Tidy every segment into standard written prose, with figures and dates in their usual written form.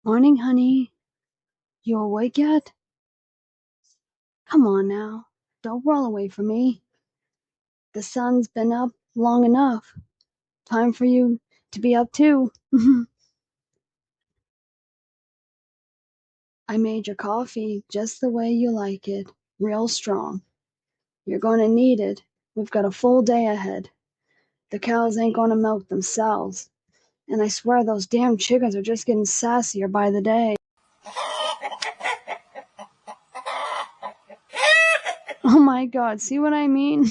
Morning, honey. You awake yet? Come on now. Don't roll away from me. The sun's been up long enough. Time for you to be up too. I made your coffee just the way you like it, real strong. You're going to need it. We've got a full day ahead. The cows ain't going to milk themselves. And I swear those damn chickens are just getting sassier by the day. Oh my God, see what I mean?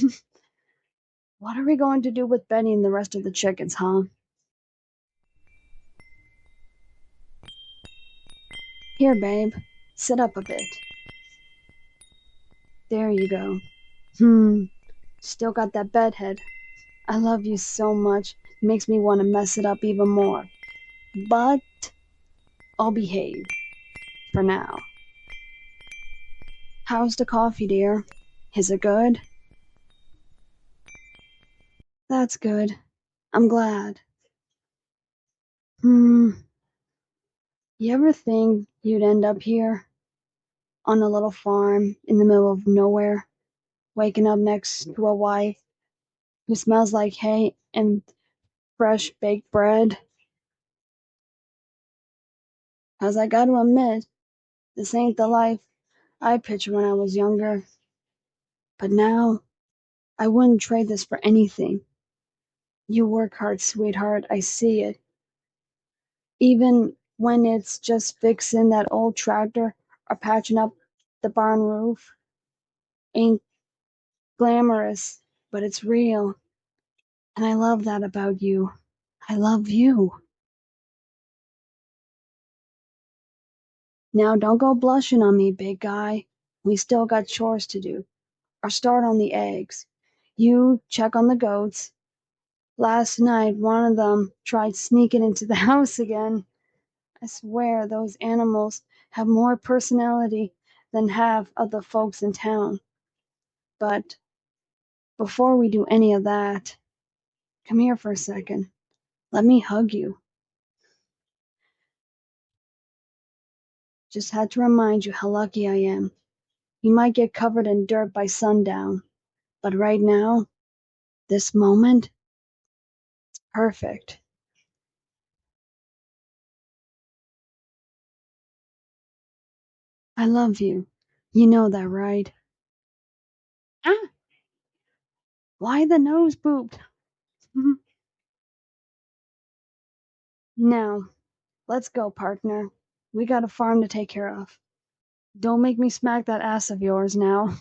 What are we going to do with Benny and the rest of the chickens, huh? Here, babe, sit up a bit. There you go. Still got that bedhead. I love you so much, it makes me want to mess it up even more. But I'll behave. For now. How's the coffee, dear? Is it good? That's good. I'm glad. You ever think you'd end up here? On a little farm in the middle of nowhere, waking up next to a wife who smells like hay and fresh baked bread? 'Cause I gotta admit, this ain't the life I pictured when I was younger. But now, I wouldn't trade this for anything. You work hard, sweetheart, I see it. Even when it's just fixing that old tractor or patching up the barn roof. Ain't glamorous, but it's real. And I love that about you. I love you. Now don't go blushing on me, big guy. We still got chores to do. Or start on the eggs. You check on the goats. Last night, one of them tried sneaking into the house again. I swear those animals have more personality than half of the folks in town. But before we do any of that, come here for a second. Let me hug you. Just had to remind you how lucky I am. You might get covered in dirt by sundown, but right now, this moment, it's perfect. I love you. You know that, right? Ah, why the nose booped? Now, let's go, partner. We got a farm to take care of. Don't make me smack that ass of yours now.